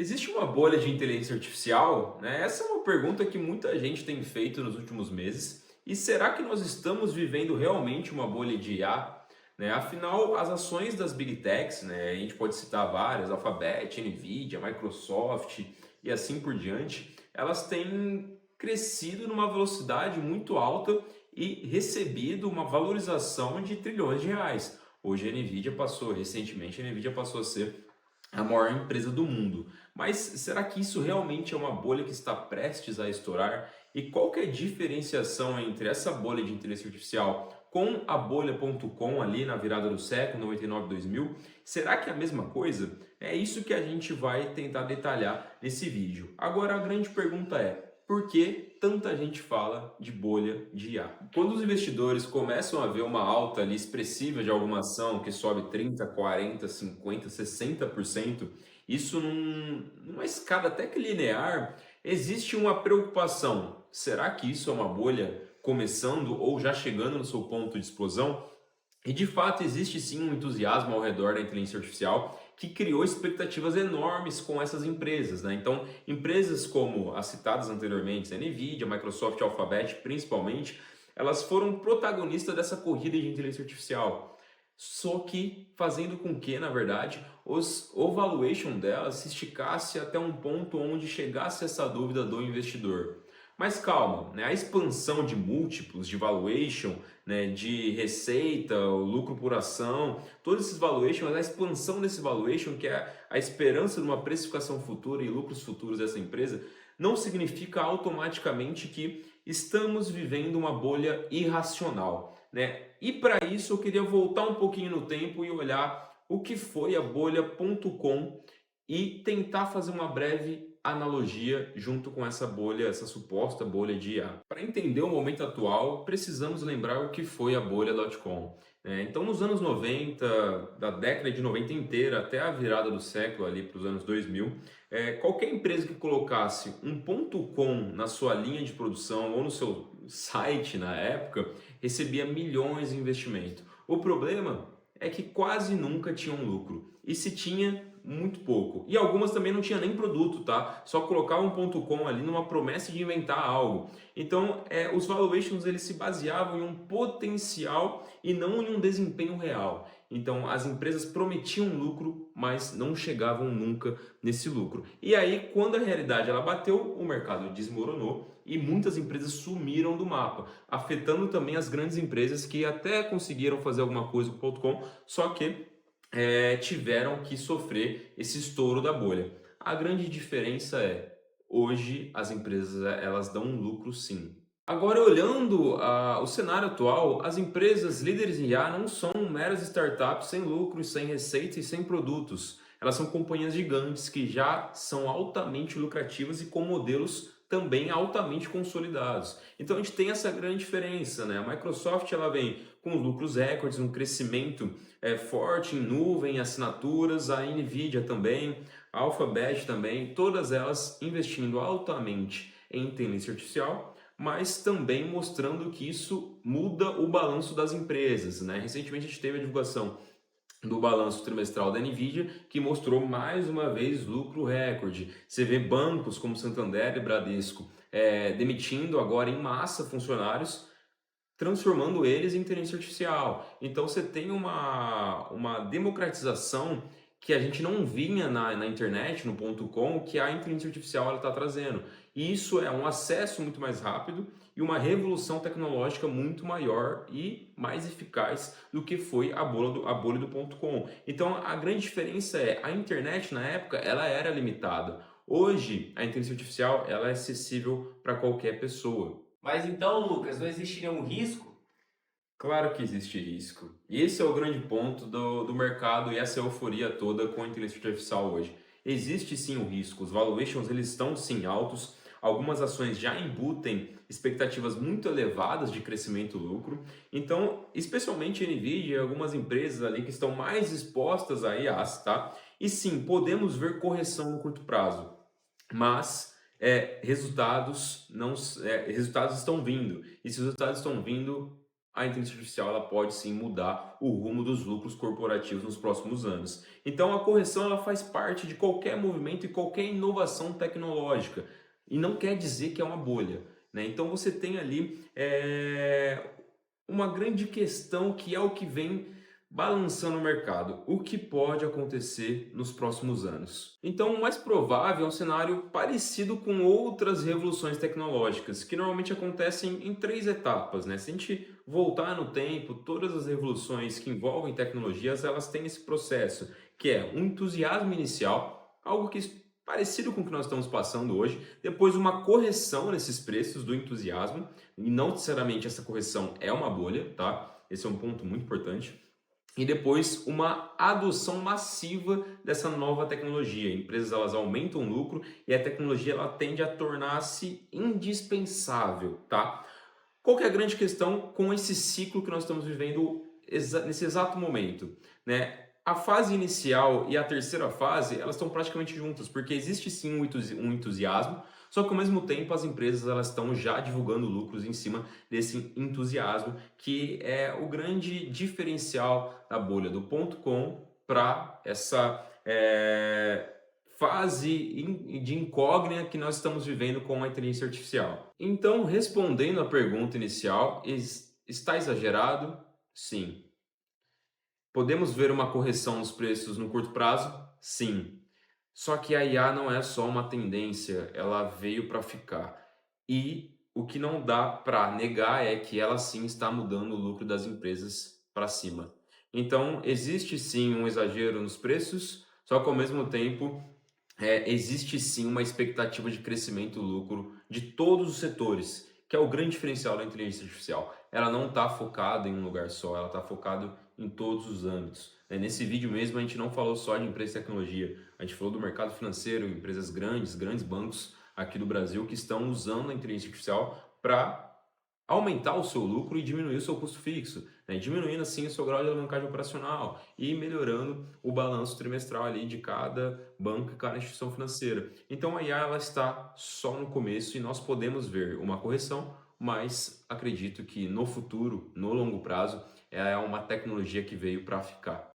Existe uma bolha de inteligência artificial? Né? Essa é uma pergunta que muita gente tem feito nos últimos meses. E será que nós estamos vivendo realmente uma bolha de IA? Né? Afinal, as ações das Big Techs, né? A gente pode citar várias, Alphabet, Nvidia, Microsoft e assim por diante, elas têm crescido numa velocidade muito alta e recebido uma valorização de trilhões de reais. Hoje recentemente, a Nvidia passou a ser a maior empresa do mundo. Mas será que isso realmente é uma bolha que está prestes a estourar? E qual que é a diferenciação entre essa bolha de inteligência artificial com a bolha.com ali na virada do século, 99, 2000? Será que é a mesma coisa? É isso que a gente vai tentar detalhar nesse vídeo. Agora a grande pergunta é: por que tanta gente fala de bolha de IA? Quando os investidores começam a ver uma alta ali expressiva de alguma ação que sobe 30, 40, 50, 60%, isso numa escada até que linear, existe uma preocupação. Será que isso é uma bolha começando ou já chegando no seu ponto de explosão? E de fato existe sim um entusiasmo ao redor da inteligência artificial que criou expectativas enormes com essas empresas, né? Então, empresas como as citadas anteriormente, a Nvidia, Microsoft, Alphabet, principalmente, elas foram protagonistas dessa corrida de inteligência artificial. Só que fazendo com que, na verdade, o valuation delas se esticasse até um ponto onde chegasse essa dúvida do investidor. Mas calma, né? A expansão de múltiplos, de valuation, né, de receita, o lucro por ação, todos esses valuations, a expansão desse valuation, que é a esperança de uma precificação futura e lucros futuros dessa empresa, não significa automaticamente que estamos vivendo uma bolha irracional, né? E para isso eu queria voltar um pouquinho no tempo e olhar o que foi a bolha.com e tentar fazer uma breve analogia junto com essa bolha, essa suposta bolha de IA. Para entender o momento atual, precisamos lembrar o que foi a bolha.com. Então, nos anos 90, da década de 90 inteira até a virada do século, ali para os anos 2000, qualquer empresa que colocasse um ponto .com na sua linha de produção ou no seu site na época, recebia milhões de investimento. O problema é que quase nunca tinha um lucro. E se tinha, muito pouco. E algumas também não tinha nem produto, tá? Só colocava um ponto .com ali numa promessa de inventar algo. Então, os valuations eles se baseavam em um potencial e não em um desempenho real. Então, as empresas prometiam lucro, mas não chegavam nunca nesse lucro. E aí, quando a realidade ela bateu, o mercado desmoronou e muitas empresas sumiram do mapa, afetando também as grandes empresas que até conseguiram fazer alguma coisa com o ponto .com, só que tiveram que sofrer esse estouro da bolha. A grande diferença é, hoje as empresas elas dão um lucro sim. Agora, olhando o cenário atual, as empresas líderes em IA não são meras startups sem lucro, sem receita e sem produtos. Elas são companhias gigantes que já são altamente lucrativas e com modelos também altamente consolidados. Então a gente tem essa grande diferença, né? A Microsoft ela vem com lucros recordes, um crescimento forte em nuvem, assinaturas, a Nvidia também, a Alphabet também, todas elas investindo altamente em inteligência artificial, mas também mostrando que isso muda o balanço das empresas, né? Recentemente a gente teve a divulgação do balanço trimestral da Nvidia, que mostrou mais uma vez lucro recorde. Você vê bancos como Santander e Bradesco demitindo agora em massa funcionários, transformando eles em inteligência artificial. Então você tem uma democratização que a gente não vinha na internet, no ponto .com, que a inteligência artificial está trazendo. E isso é um acesso muito mais rápido e uma revolução tecnológica muito maior e mais eficaz do que foi a bolha do ponto .com. Então a grande diferença é, a internet na época ela era limitada. Hoje a inteligência artificial ela é acessível para qualquer pessoa. Mas então, Lucas, não existe nenhum risco? Claro que existe risco. E esse é o grande ponto do mercado e essa euforia toda com a inteligência artificial hoje. Existe sim o risco, os valuations eles estão sim altos, algumas ações já embutem expectativas muito elevadas de crescimento e lucro, então, especialmente a Nvidia e algumas empresas ali que estão mais expostas a IaaS, tá? E sim, podemos ver correção no curto prazo, mas resultados não resultados estão vindo. E se os resultados estão vindo, a inteligência artificial ela pode sim mudar o rumo dos lucros corporativos nos próximos anos. Então a correção ela faz parte de qualquer movimento e qualquer inovação tecnológica e não quer dizer que é uma bolha, né? Então você tem ali uma grande questão que é o que vem balançando o mercado. O que pode acontecer nos próximos anos? Então, o mais provável é um cenário parecido com outras revoluções tecnológicas, que normalmente acontecem em três etapas, né? Se a gente voltar no tempo, todas as revoluções que envolvem tecnologias, elas têm esse processo, que é um entusiasmo inicial, algo que parecido com o que nós estamos passando hoje, depois uma correção nesses preços do entusiasmo, e não necessariamente essa correção é uma bolha, tá? Esse é um ponto muito importante. E depois uma adoção massiva dessa nova tecnologia. Empresas elas aumentam o lucro e a tecnologia ela tende a tornar-se indispensável, tá? Qual que é a grande questão com esse ciclo que nós estamos vivendo nesse exato momento, né? A fase inicial e a terceira fase, elas estão praticamente juntas, porque existe sim um entusiasmo, só que ao mesmo tempo as empresas elas estão já divulgando lucros em cima desse entusiasmo, que é o grande diferencial da bolha do ponto com para essa fase de incógnita que nós estamos vivendo com a inteligência artificial. Então, respondendo à pergunta inicial, está exagerado? Sim. Podemos ver uma correção nos preços no curto prazo? Sim. Só que a IA não é só uma tendência, ela veio para ficar. E o que não dá para negar é que ela sim está mudando o lucro das empresas para cima. Então, existe sim um exagero nos preços, só que ao mesmo tempo existe sim uma expectativa de crescimento e lucro de todos os setores, que é o grande diferencial da inteligência artificial. Ela não está focada em um lugar só, ela está focada em todos os âmbitos, né? Nesse vídeo mesmo a gente não falou só de empresas de tecnologia, a gente falou do mercado financeiro, empresas grandes, grandes bancos aqui do Brasil que estão usando a inteligência artificial para aumentar o seu lucro e diminuir o seu custo fixo, né? Diminuindo assim o seu grau de alavancagem operacional e melhorando o balanço trimestral ali de cada banco e cada instituição financeira. Então a IA ela está só no começo e nós podemos ver uma correção, mas acredito que no futuro, no longo prazo, é uma tecnologia que veio para ficar.